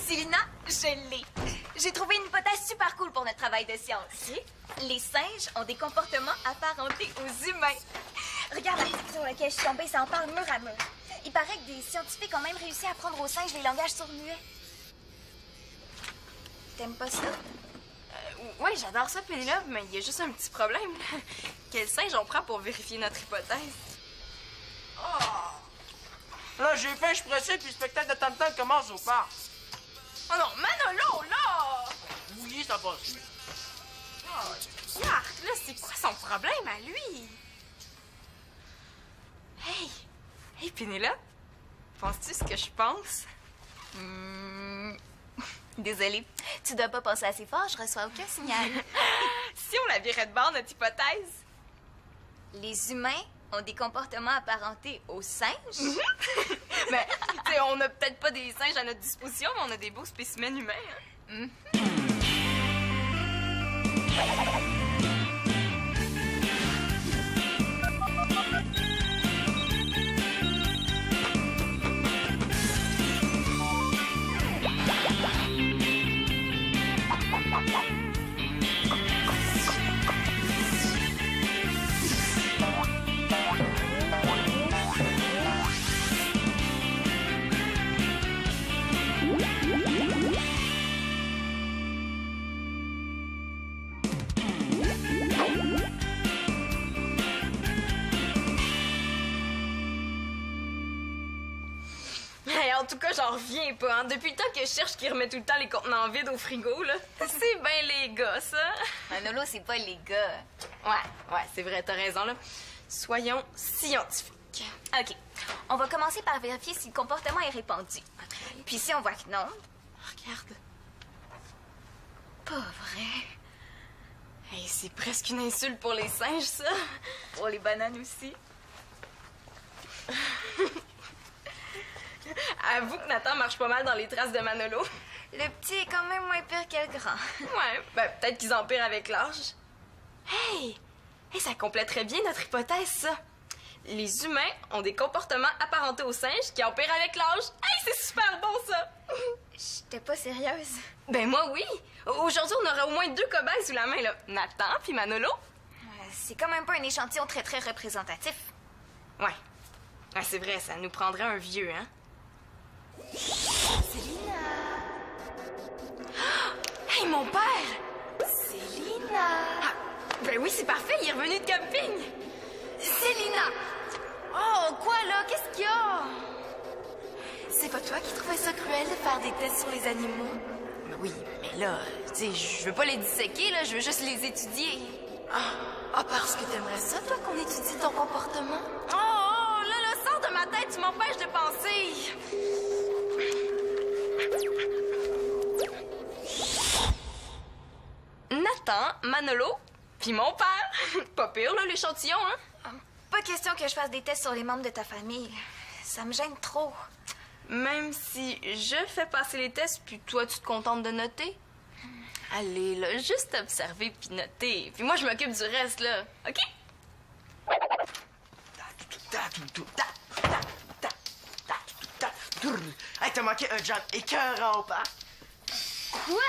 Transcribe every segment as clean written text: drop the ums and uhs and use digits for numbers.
Célina, je l'ai. J'ai trouvé une hypothèse super cool pour notre travail de science. Les singes ont des comportements apparentés aux humains. Regarde l'article sur lequel je suis tombée, ça en parle mur à mur. Il paraît que des scientifiques ont même réussi à apprendre aux singes les langages sourds-muets. T'aimes pas ça? Ouais, j'adore ça, Pénélope, mais il y a juste un petit problème. Quel singe on prend pour vérifier notre hypothèse? Oh. Là, j'ai faim, je suis pressé, puis le spectacle de Tam-Tam commence au parc. Oh non, Manolo, là! Oui, ça passe. Oh, Yark, là, c'est quoi son problème à lui? Hey, Pénélope, penses-tu ce que je pense? Désolée, tu dois pas penser assez fort, je reçois aucun signal. Si on la virait de bord, notre hypothèse? Les humains ont des comportements apparentés aux singes? Ben, tu sais, on n'a peut-être pas des singes à notre disposition, mais on a des beaux spécimens humains. Hein? Hey, en tout cas, j'en reviens pas. Hein. Depuis le temps que je cherche qui remet tout le temps les contenants vides au frigo, là. C'est bien les gars, ça. Manolo, c'est pas les gars. Ouais, c'est vrai, t'as raison, là. Soyons scientifiques. OK. On va commencer par vérifier si le comportement est répandu. Puis si on voit que non... Regarde. Pas vrai. Hey, c'est presque une insulte pour les singes, ça. Pour les bananes aussi. Avoue que Nathan marche pas mal dans les traces de Manolo. Le petit est quand même moins pire que le grand. Ouais, ben peut-être qu'ils empirent avec l'âge. Hey, ça complèterait bien notre hypothèse, ça. Les humains ont des comportements apparentés aux singes qui empirent avec l'âge. Hey, c'est super bon, ça! J'étais pas sérieuse. Ben moi, oui. Aujourd'hui, on aura au moins 2 cobayes sous la main, là. Nathan puis Manolo. C'est quand même pas un échantillon très, très représentatif. Ouais. Ah, c'est vrai, ça nous prendrait un vieux, hein? Célina! Hey, mon père! Célina! Ah, ben oui, c'est parfait, il est revenu de camping! Célina! Oh, quoi là? Qu'est-ce qu'il y a? C'est pas toi qui trouvais ça cruel de faire des tests sur les animaux? Ben oui, mais là, tu sais, je veux pas les disséquer, là, je veux juste les étudier. Ah, parce que t'aimerais ça, toi, qu'on étudie ton comportement? Oh, là, sors de ma tête, tu m'empêches de penser! Nathan, Manolo, puis mon père. Pas pire, là, l'échantillon, hein? Pas question que je fasse des tests sur les membres de ta famille. Ça me gêne trop. Même si je fais passer les tests, puis toi, tu te contentes de noter? Allez, là, juste observer puis noter. Puis moi, je m'occupe du reste, là. OK? Hey, t'as manqué un job écœurant au parc. Quoi?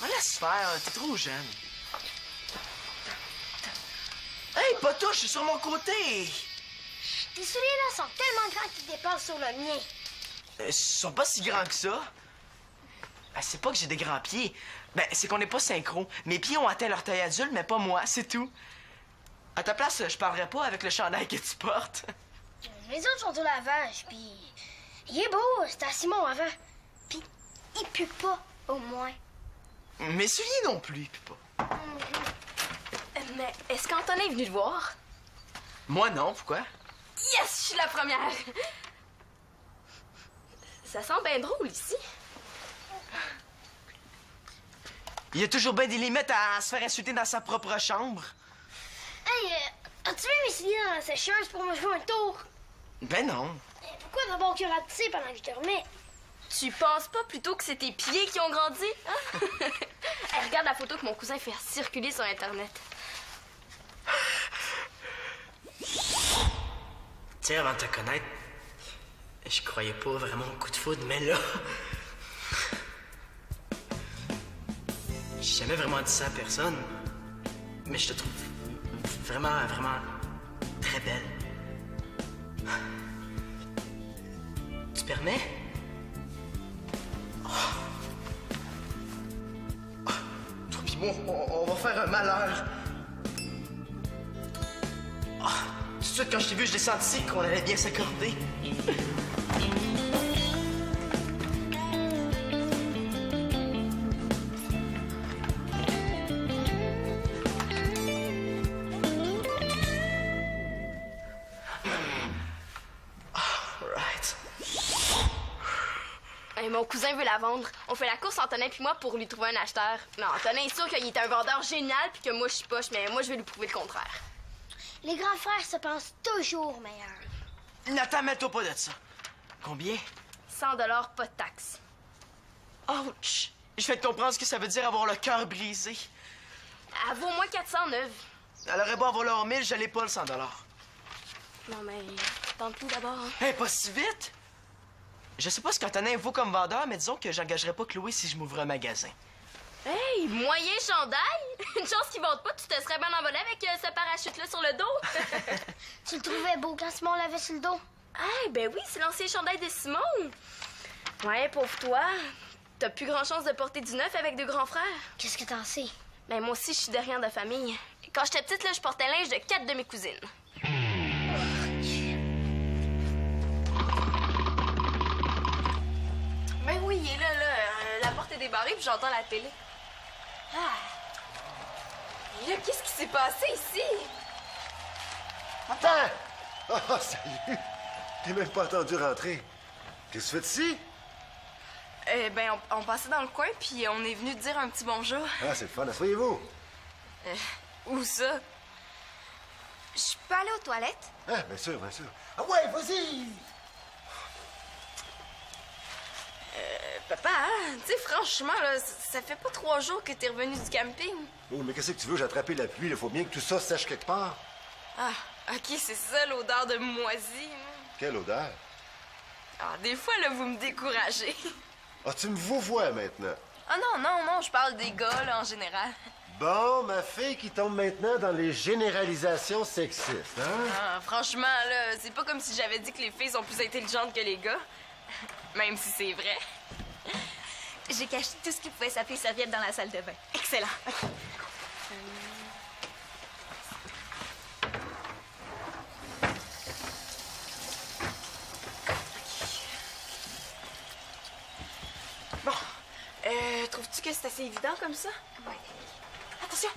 Oh, laisse faire, t'es trop jeune. Hey, Potou, je suis sur mon côté. Tes souliers-là sont tellement grands qu'ils dépassent sur le mien. Ils sont pas si grands que ça. Ben, c'est pas que j'ai des grands pieds. Ben, c'est qu'on n'est pas synchro. Mes pieds ont atteint leur taille adulte, mais pas moi, c'est tout. À ta place, je parlerais pas avec le chandail que tu portes. Les autres sont au lavage, puis il est beau, c'était à Simon avant. Puis il pue pas, au moins. Mes souliers non plus, puis pas. Mais est-ce qu'Antonin est venu te voir? Moi, non, pourquoi? Yes, je suis la première! Ça sent bien drôle ici. Il y a toujours bien des limites à se faire insulter dans sa propre chambre. Hey, as-tu mis mes souliers dans la sécheuse pour me jouer un tour? Ben non. Pourquoi d'abord que rapetisser pendant que je dormais? Tu penses pas plutôt que c'est tes pieds qui ont grandi? Hein? Hey, regarde la photo que mon cousin fait circuler sur Internet. Tu sais, avant de te connaître, je croyais pas vraiment au coup de foudre, mais là... J'ai jamais vraiment dit ça à personne, mais je te trouve vraiment, vraiment très belle. Tu permets? Toi pis moi, on va faire un malheur. Tout de suite, quand je t'ai vu, je l'ai senti qu'on allait bien s'accorder. Mon cousin veut la vendre. On fait la course, Antonin puis moi, pour lui trouver un acheteur. Non, Antonin est sûr qu'il est un vendeur génial puis que moi, je suis poche, mais moi, je vais lui prouver le contraire. Les grands frères se pensent toujours meilleurs. Nathan, mets-toi pas de ça. Combien? 100 $, pas de taxes. Ouch! Je vais te comprendre ce que ça veut dire avoir le cœur brisé. Elle vaut au moins 409. Elle aurait beau avoir leur 1000, je l'ai pas le 100 $. Non, mais tente-nous d'abord. Hein. Hey, pas si vite! Je sais pas ce qu'Antonin vaut comme vendeur, mais disons que j'engagerais pas Chloé si je m'ouvrais un magasin. Hey, moyen chandail! Une chance qu'il vende pas, tu te serais bien envolé avec ce parachute-là sur le dos. Tu le trouvais beau quand Simon l'avait sur le dos? Hey, ben oui, c'est l'ancien chandail de Simon. Ouais, pauvre toi. T'as plus grand chance de porter du neuf avec deux grands frères. Qu'est-ce que t'en sais? Ben moi aussi, je suis derrière de famille. Quand j'étais petite, là, je portais linge de 4 de mes cousines. Ben oui, il est là. La porte est débarrée puis j'entends la télé. Ah! Et là, qu'est-ce qui s'est passé ici? Attends! Oh, salut! T'es même pas attendu rentrer. Qu'est-ce que tu fais ici? Ben, on passait dans le coin puis on est venu te dire un petit bonjour. Ah, c'est le fun. Asseyez-vous. Où ça? Je peux aller aux toilettes? Ah, bien sûr, bien sûr. Ah ouais, vas-y! Papa, hein? Tu sais, franchement, là, ça fait pas 3 jours que t'es revenu du camping. Oh, mais qu'est-ce que tu veux? J'ai attrapé la pluie. Il faut bien que tout ça sèche quelque part. Ah, OK, c'est ça, l'odeur de moisi. Quelle odeur? Ah, des fois, là, vous me découragez. Ah, tu me vois maintenant. Ah non, je parle des gars, là, en général. Bon, ma fille qui tombe maintenant dans les généralisations sexistes, hein? Ah, franchement, là, c'est pas comme si j'avais dit que les filles sont plus intelligentes que les gars. Même si c'est vrai. J'ai caché tout ce qui pouvait s'appeler serviette dans la salle de bain. Excellent. Bon, trouves-tu que c'est assez évident comme ça? Oui. Attention!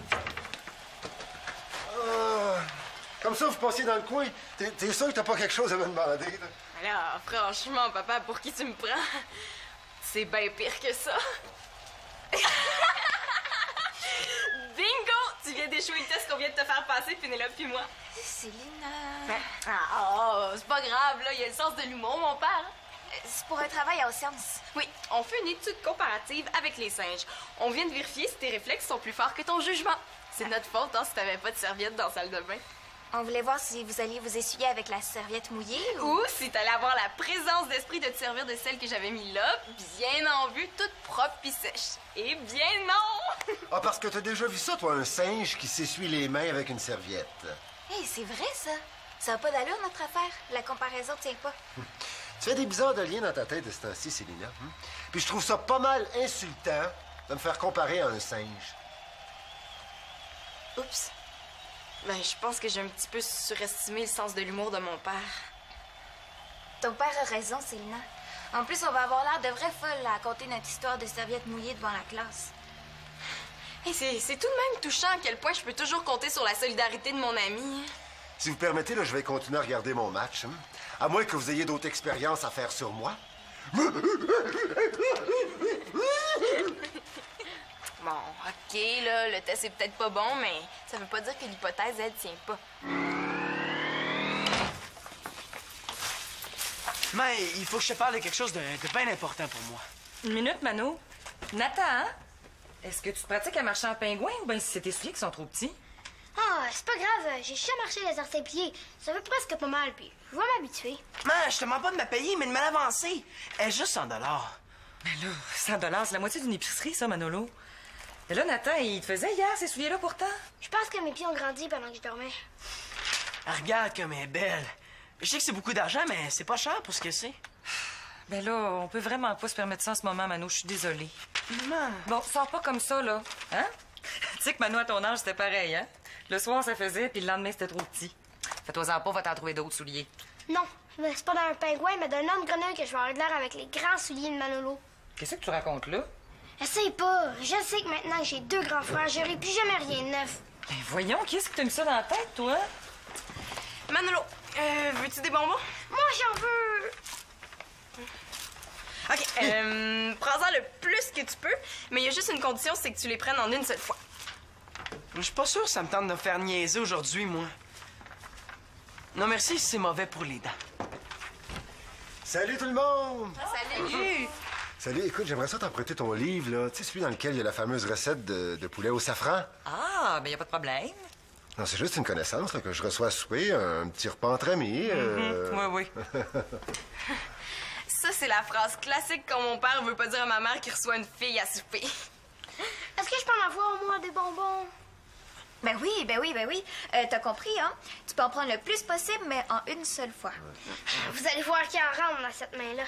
Comme ça, vous passiez dans le coin. T'es sûr que t'as pas quelque chose à me demander, là? Alors, franchement, papa, pour qui tu me prends? C'est bien pire que ça. Bingo! Tu viens d'échouer le test qu'on vient de te faire passer, Pénélope puis moi. Célina. C'est pas grave, là. Il y a le sens de l'humour, mon père. C'est pour un travail à Océance. Oui, on fait une étude comparative avec les singes. On vient de vérifier si tes réflexes sont plus forts que ton jugement. C'est notre faute, hein, si t'avais pas de serviette dans la salle de bain. On voulait voir si vous alliez vous essuyer avec la serviette mouillée Ou si t'allais avoir la présence d'esprit de te servir de celle que j'avais mis là, bien en vue, toute propre pis sèche. Eh bien non! Ah, parce que t'as déjà vu ça, toi, un singe qui s'essuie les mains avec une serviette. Hey, c'est vrai, ça. Ça n'a pas d'allure, notre affaire. La comparaison tient pas. Tu fais des bizarres de liens dans ta tête de ce temps-ci, Célina. Puis je trouve ça pas mal insultant de me faire comparer à un singe. Oups. Ben, je pense que j'ai un petit peu surestimé le sens de l'humour de mon père. Ton père a raison, Célina. En plus, on va avoir l'air de vraies folles à raconter notre histoire de serviette mouillée devant la classe. Hey, c'est tout de même touchant à quel point je peux toujours compter sur la solidarité de mon ami. Si vous permettez, là, je vais continuer à regarder mon match. À moins que vous ayez d'autres expériences à faire sur moi. Bon, OK, là, le test est peut-être pas bon, mais ça veut pas dire que l'hypothèse, elle, tient pas. Mais il faut que je te parle de quelque chose de bien important pour moi. Une minute, Mano. Nathan, hein? Est-ce que tu te pratiques à marcher en pingouin ou bien si c'est tes souliers qui sont trop petits? Ah, c'est pas grave, j'ai déjà marché les orteils pliés. Ça fait presque pas mal, puis je vais m'habituer. Man, je te demande pas de me payer, mais de me l'avancer. Elle est juste 100 $. Ben là, 100 c'est la moitié d'une épicerie, ça, Manolo. Et là, Nathan, il te faisait hier ces souliers-là pourtant? Je pense que mes pieds ont grandi pendant que je dormais. Ah, regarde comme elle est belle. Je sais que c'est beaucoup d'argent, mais c'est pas cher pour ce que c'est. Ben là, on peut vraiment pas se permettre ça en ce moment, Mano. Je suis désolée. Maman. Bon, sors pas comme ça, là. Hein? Tu sais que Mano, à ton âge, c'était pareil, hein? Le soir, ça faisait, puis le lendemain, c'était trop petit. Fais-toi-en pas, va t'en trouver d'autres souliers. Non, c'est pas d'un pingouin, mais d'un homme grenouille que je vais avoir de l'air avec les grands souliers de Manolo. Qu'est-ce que tu racontes là? Essaye pas. Je sais que maintenant que j'ai 2 grands frères, j'aurai plus jamais rien de neuf. Ben voyons, qu'est-ce que t'as mis ça dans la tête, toi? Manolo, veux-tu des bonbons? Moi, j'en veux. OK, prends-en le plus que tu peux, mais il y a juste une condition, c'est que tu les prennes en une seule fois. Je suis pas sûr que ça me tente de me faire niaiser aujourd'hui, moi. Non, merci, c'est mauvais pour les dents. Salut tout le monde! Salut! Salut, écoute, j'aimerais ça t'emprunter ton livre, là. Tu sais, celui dans lequel il y a la fameuse recette de poulet au safran. Ah, ben y a pas de problème. Non, c'est juste une connaissance là, que je reçois à souper, un petit repas entre amis. Oui. Ça, c'est la phrase classique quand mon père veut pas dire à ma mère qu'il reçoit une fille à souper. Est-ce que je peux en avoir, moi, des bonbons? Ben oui. T'as compris, hein? Tu peux en prendre le plus possible, mais en une seule fois. Vous allez voir qu'il en rentre dans cette main-là.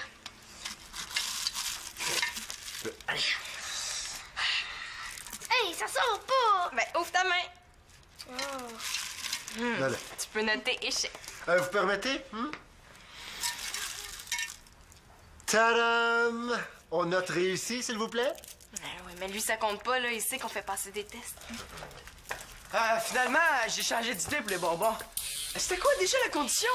Hey, ça sort pas! Ben, ouvre ta main. Là, là. Tu peux noter échec. Vous permettez? Tadam! On note réussi, s'il vous plaît? Ouais, mais lui, ça compte pas, là. Il sait qu'on fait passer des tests. Finalement, j'ai changé d'idée pour les bonbons. C'était quoi déjà la condition?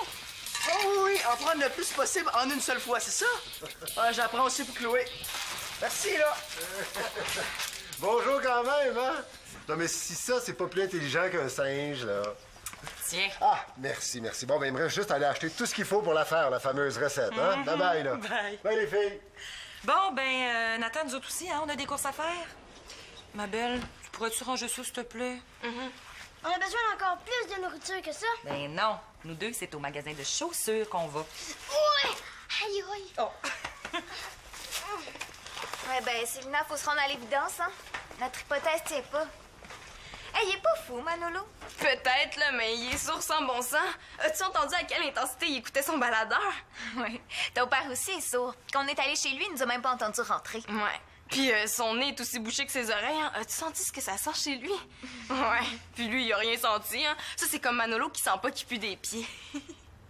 Oh oui, en prendre le plus possible en une seule fois, c'est ça? J'apprends aussi pour Chloé. Merci, là. Bonjour quand même, hein? Non, mais si ça, c'est pas plus intelligent qu'un singe, là. Tiens. Ah, merci. Bon, ben, il me reste juste à aller acheter tout ce qu'il faut pour la faire, la fameuse recette, hein? Bye-bye, là. Bye. Bye, les filles. Bon, ben, Nathan, nous autres aussi, hein, on a des courses à faire. Ma belle, pourrais-tu ranger ça, s'il te plaît? On a besoin d'encore plus de nourriture que ça. Ben non, nous deux, c'est au magasin de chaussures qu'on va. Ouais! Aïe, aïe! Oh! Ouais, ben, Célina, faut se rendre à l'évidence, hein? Notre hypothèse tient pas. Hey, il est pas fou, Manolo. Peut-être, là, mais il est sourd sans bon sens. As-tu entendu à quelle intensité il écoutait son baladeur? Ouais. Ton père aussi est sourd. Quand on est allé chez lui, il nous a même pas entendu rentrer. Ouais. Puis son nez est aussi bouché que ses oreilles. Hein. As-tu senti ce que ça sent chez lui? Ouais. Puis lui, il a rien senti. Hein. Ça, c'est comme Manolo qui sent pas qu'il pue des pieds.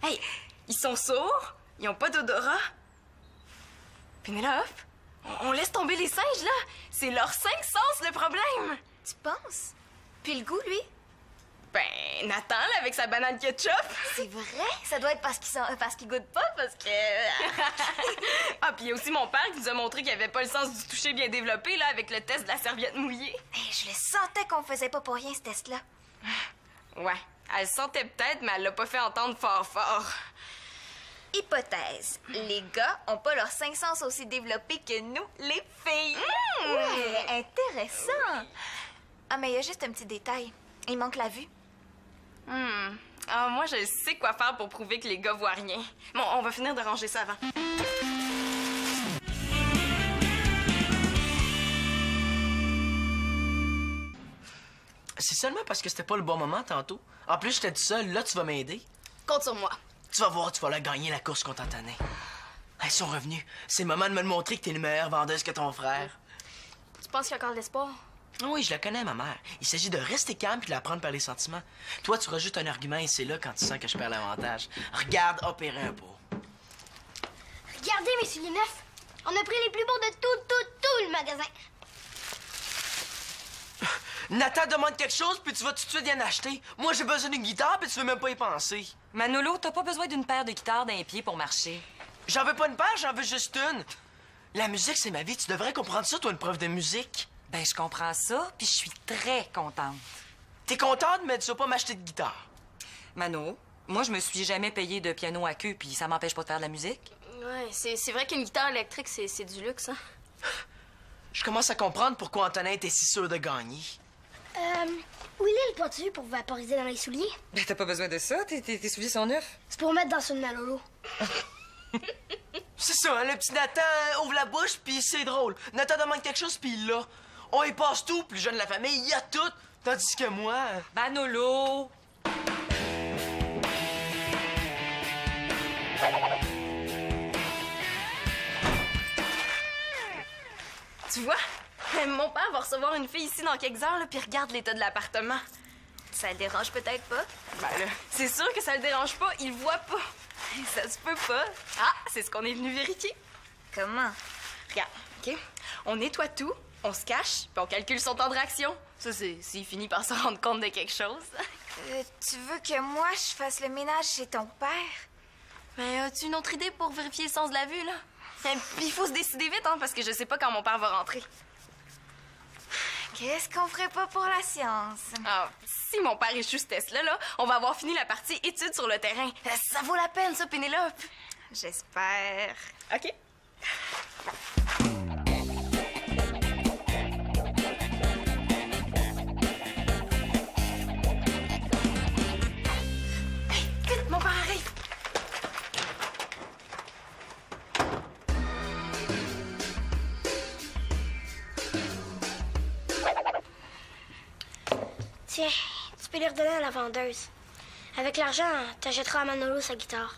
Hey, ils sont sourds. Ils ont pas d'odorat. Pénélope, on laisse tomber les singes, là. C'est leurs 5 sens, le problème. Tu penses? Puis le goût, lui? Ben, Nathan, là, avec sa banane ketchup. C'est vrai? Ça doit être parce qu'ils goûtent pas, parce que... Ah, puis il y a aussi mon père qui nous a montré qu'il avait pas le sens du toucher bien développé, là, avec le test de la serviette mouillée. Hey, je le sentais qu'on faisait pas pour rien, ce test-là. Ouais, elle le sentait peut-être, mais elle l'a pas fait entendre fort. Hypothèse. Les gars ont pas leurs 5 sens aussi développés que nous, les filles. Ouais, intéressant. Ah, mais il y a juste un petit détail. Il manque la vue. Ah, moi, je sais quoi faire pour prouver que les gars voient rien. Bon, on va finir de ranger ça avant. C'est seulement parce que c'était pas le bon moment tantôt. En plus, j'étais tout seul. Là, tu vas m'aider. Compte sur moi. Tu vas voir, tu vas la gagner la course qu'on t'entendait. Ils sont revenus. C'est le moment de me le montrer que t'es une meilleure vendeuse que ton frère. Tu penses qu'il y a encore de l'espoir? Oui, je la connais, ma mère. Il s'agit de rester calme puis de la prendre par les sentiments. Toi, tu rajoutes un argument et c'est là quand tu sens que je perds l'avantage. Regarde, opérer un pot. Regardez, mes souliers neufs. On a pris les plus beaux de tout le magasin. Nathan demande quelque chose puis tu vas tout de suite y en acheter. Moi, j'ai besoin d'une guitare puis tu veux même pas y penser. Manolo, t'as pas besoin d'une paire de guitares d'un pied pour marcher. J'en veux pas une paire, j'en veux juste une. La musique, c'est ma vie. Tu devrais comprendre ça, toi, une prof de musique. Ben, je comprends ça, puis je suis très contente. T'es contente, mais tu vas pas m'acheter de guitare. Mano, moi, je me suis jamais payé de piano à queue, puis ça m'empêche pas de faire de la musique. Ouais, c'est vrai qu'une guitare électrique, c'est du luxe, hein? Je commence à comprendre pourquoi Antonin était si sûr de gagner. Où il est le poitu pour vaporiser dans les souliers? Ben, t'as pas besoin de ça, tes souliers sont neufs. C'est pour mettre dans ceux de Manolo. C'est ça, hein, le petit Nathan ouvre la bouche, puis c'est drôle. Nathan demande quelque chose, puis il l'a. On y passe tout, plus jeune de la famille, il y a tout. Tandis que moi... Manolo! Tu vois? Mon père va recevoir une fille ici dans quelques heures, là, puis regarde l'état de l'appartement. Ça le dérange peut-être pas? Ben là, c'est sûr que ça le dérange pas, il le voit pas. Ça se peut pas. Ah, c'est ce qu'on est venu vérifier. Comment? Regarde, OK? On nettoie tout, on se cache, puis on calcule son temps de réaction. Ça, c'est s'il finit par se rendre compte de quelque chose. Tu veux que moi, je fasse le ménage chez ton père? Mais as-tu une autre idée pour vérifier le sens de la vue, là? Puis il faut se décider vite, hein, parce que je sais pas quand mon père va rentrer. Qu'est-ce qu'on ferait pas pour la science? Ah, si mon père échoue ce test-là, là, on va avoir fini la partie études sur le terrain. Ça vaut la peine, ça, Pénélope. J'espère. OK. Hey, vite, mon père arrive. Tiens, tu peux les redonner à la vendeuse. Avec l'argent, t'achèteras à Manolo sa guitare.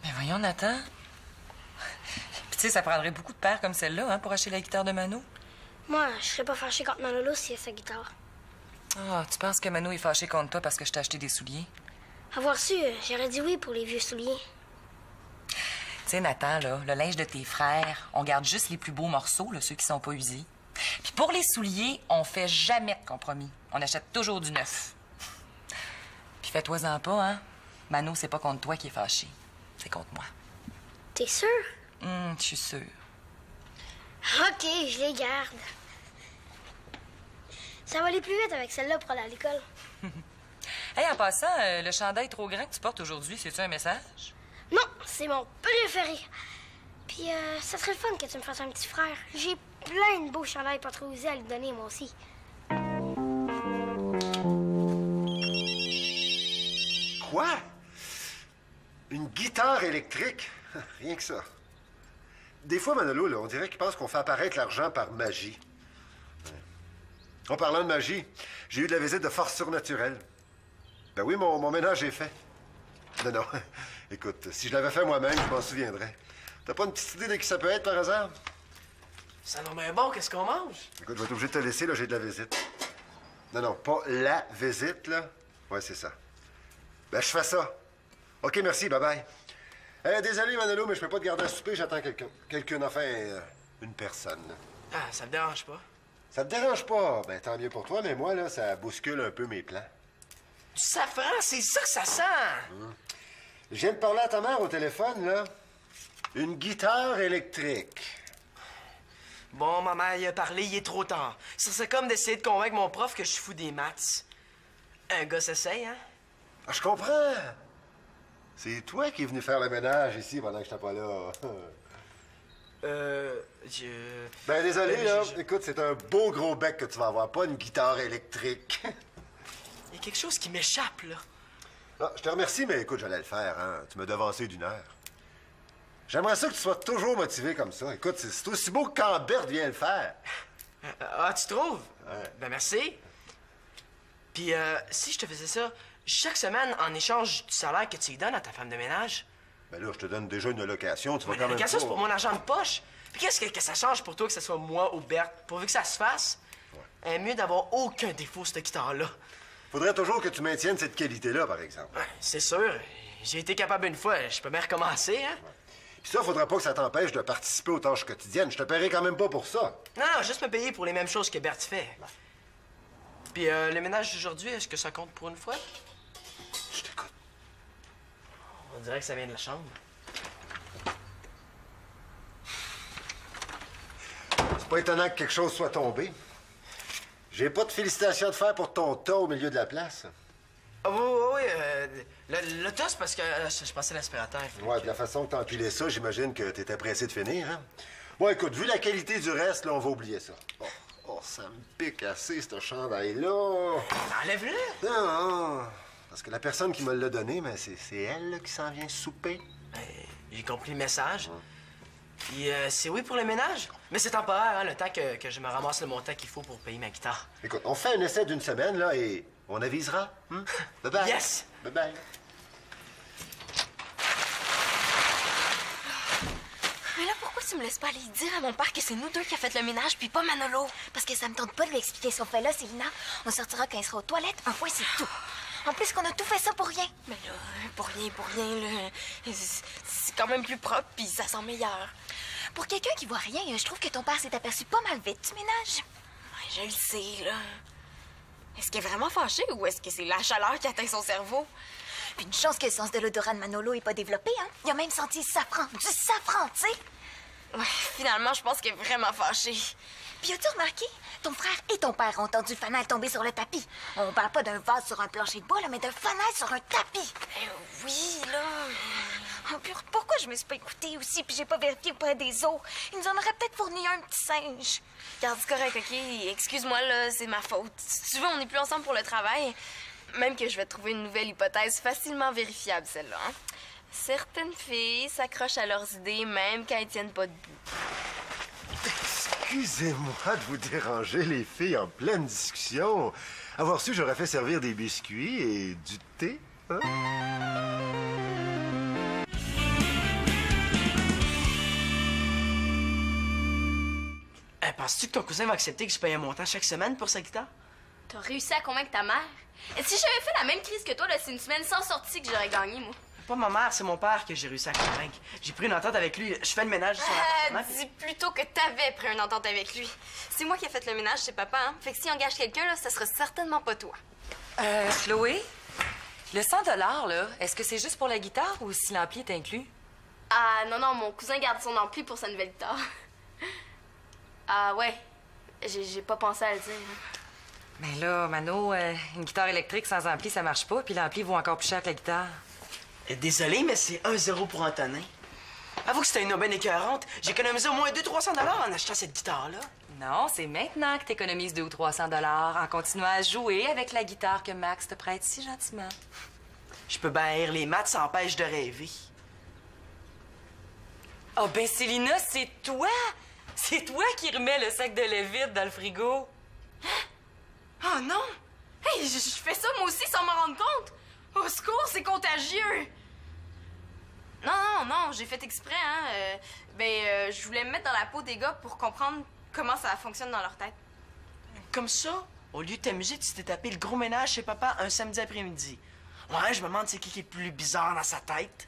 Mais voyons, Nathan. Puis tu sais, ça prendrait beaucoup de paires comme celle-là, hein, pour acheter la guitare de Mano. Moi, je serais pas fâché contre Manolo s'il a sa guitare. Ah, tu penses que Mano est fâché contre toi parce que je t'ai acheté des souliers? Avoir su, j'aurais dit oui pour les vieux souliers. Tu sais, Nathan, là, le linge de tes frères, on garde juste les plus beaux morceaux, là, ceux qui sont pas usés. Puis pour les souliers, on fait jamais de compromis. On achète toujours du neuf. Puis fais-toi-en pas, hein? Mano, c'est pas contre toi qui est fâché. C'est contre moi. T'es sûr? Je suis sûre. OK, je les garde. Ça va aller plus vite avec celle-là pour aller à l'école. Hey, en passant, le chandail trop grand que tu portes aujourd'hui, c'est-tu un message? Non, c'est mon préféré. Puis, ça serait le fun que tu me fasses un petit frère. J'ai plein de beaux chandails pas trop usés à lui donner, moi aussi. Quoi? Une guitare électrique? Rien que ça. Des fois, Manolo, là, on dirait qu'il pense qu'on fait apparaître l'argent par magie. En parlant de magie, j'ai eu de la visite de force surnaturelle. Ben oui, mon ménage est fait. Non. Écoute, si je l'avais fait moi-même, je m'en souviendrais. T'as pas une petite idée de qui ça peut être, par hasard? Ça non bien bon, qu'est-ce qu'on mange? Écoute, je vais être obligé de te laisser, là, j'ai de la visite. Non, pas la visite, là. Ouais, c'est ça. Ben, je fais ça. OK, merci, bye-bye. Désolé, Manolo, mais je peux pas te garder à souper, j'attends quelqu'un. Quelqu'un, enfin, une personne. Ah, ça me dérange pas. Ça te dérange pas? Ben, tant mieux pour toi, mais moi, là, ça bouscule un peu mes plans. Du safran, c'est ça que ça sent! Je viens de parler à ta mère au téléphone, là. Une guitare électrique. Bon, maman, il a parlé, il est trop tard. Ça serait comme d'essayer de convaincre mon prof que je suis fou des maths. Un gars s'essaye, hein? Ah, je comprends. C'est toi qui es venu faire le ménage ici pendant que j'étais pas là. Ben, désolé, là. Écoute, c'est un beau gros bec que tu vas avoir, pas une guitare électrique. Il y a quelque chose qui m'échappe, là. Ah, je te remercie, mais écoute, j'allais le faire, hein. Tu m'as devancé d'1 heure. J'aimerais ça que tu sois toujours motivé comme ça. Écoute, c'est aussi beau que quand Berthe vient le faire. Ah, tu trouves? Ouais. Ben, merci. Puis, si je te faisais ça chaque semaine en échange du salaire que tu lui donnes à ta femme de ménage? Ben là, je te donne déjà une location, tu vas Mais quand la même location, pas... c'est pour mon argent de poche. Puis qu'est-ce que ça change pour toi que ce soit moi ou Berthe? Pourvu que ça se fasse, mieux d'avoir aucun défaut, cette guitare-là. Faudrait toujours que tu maintiennes cette qualité-là, par exemple. Ouais, c'est sûr. J'ai été capable une fois, je peux bien recommencer, hein? Puis ça, faudrait pas que ça t'empêche de participer aux tâches quotidiennes. Je te paierai quand même pas pour ça. Non, juste me payer pour les mêmes choses que Berthe fait. Puis le ménage d'aujourd'hui, est-ce que ça compte pour une fois? Je t'écoute. On dirait que ça vient de la chambre. C'est pas étonnant que quelque chose soit tombé. J'ai pas de félicitations à te faire pour ton tas au milieu de la place. Ah oui, le tas, c'est parce que je passais l'aspirateur. Ouais, de la façon que t'as empilé ça, j'imagine que t'étais pressé de finir, hein? Bon, écoute, vu la qualité du reste, là, on va oublier ça. Oh, ça me pique assez, ce chandail-là. Enlève-le! Non, parce que la personne qui me l'a donné, mais c'est elle là, qui s'en vient souper. Ben, j'ai compris le message. Puis c'est oui pour le ménage? Mais c'est temporaire, hein, le temps que je me ramasse le montant qu'il faut pour payer ma guitare. Écoute, on fait un essai d'une semaine, là, et on avisera. Bye-bye. Yes! Bye-bye. Mais là, pourquoi tu me laisses pas aller dire à mon père que c'est nous deux qui a fait le ménage puis pas Manolo? Parce que ça me tente pas de lui expliquer ce qu'on fait là, Célina. On sortira quand il sera aux toilettes. Un fois, c'est tout. En plus qu'on a tout fait ça pour rien. Mais là, pour rien, là. C'est quand même plus propre puis ça sent meilleur. Pour quelqu'un qui voit rien, je trouve que ton père s'est aperçu pas mal vite du ménage. Ouais, je le sais, là. Est-ce qu'il est vraiment fâché ou est-ce que c'est la chaleur qui atteint son cerveau? Puis une chance que le sens de l'odorat de Manolo est pas développé, hein. Il a même senti le safran. Du safran, tu sais. Ouais, finalement, je pense qu'il est vraiment fâché. Puis as-tu remarqué? Ton frère et ton père ont entendu le fanal tomber sur le tapis. On parle pas d'un vase sur un plancher de bois, là, mais d'un fanal sur un tapis. Oui, là. Oh, puis pourquoi je me suis pas écoutée aussi puis j'ai pas vérifié auprès des autres? Ils nous en auraient peut-être fourni un petit singe. Regarde, c'est correct, OK? Excuse-moi, là, c'est ma faute. Si tu veux, on n'est plus ensemble pour le travail. Même que je vais te trouver une nouvelle hypothèse facilement vérifiable, celle-là. Hein? Certaines filles s'accrochent à leurs idées même quand elles tiennent pas debout. Excusez-moi de vous déranger, les filles, en pleine discussion. Avoir su, j'aurais fait servir des biscuits et du thé. Hein? Penses-tu que ton cousin va accepter que je paye un montant chaque semaine pour sa guitare? T'as réussi à convaincre ta mère? Et si j'avais fait la même crise que toi, là, c'est une semaine sans sortie que j'aurais gagné, moi. Pas ma mère, c'est mon père que j'ai réussi à convaincre. J'ai pris une entente avec lui. Je fais le ménage sur l'appartement. Dis plutôt que t'avais pris une entente avec lui. C'est moi qui ai fait le ménage chez papa, hein? Fait que s'il engage quelqu'un, là, ça sera certainement pas toi. Chloé, le 100 là, est-ce que c'est juste pour la guitare ou si l'ampli est inclus? Ah, non, mon cousin garde son ampli pour sa nouvelle guitare. Ah, ouais. J'ai pas pensé à le dire. Mais là, Mano, une guitare électrique sans ampli, ça marche pas, puis l'ampli vaut encore plus cher que la guitare. Désolé, mais c'est 1-0 pour Antonin. Avoue que c'était une aubaine écœurante. J'ai économisé au moins 200-300 en achetant cette guitare-là. Non, c'est maintenant que t'économises 200 ou 300 en continuant à jouer avec la guitare que Max te prête si gentiment. Je peux bien haïr les maths, ça empêche de rêver. Oh ben, Célina, c'est toi! C'est toi qui remets le sac de lait vide dans le frigo. Oh non! Hey, je fais ça moi aussi sans m'en rendre compte! Au secours, c'est contagieux! Non, j'ai fait exprès, hein. Je voulais me mettre dans la peau des gars pour comprendre comment ça fonctionne dans leur tête. Comme ça, au lieu de t'amuser, tu t'es tapé le gros ménage chez papa un samedi après-midi. Ouais, je me demande c'est qui est le plus bizarre dans sa tête.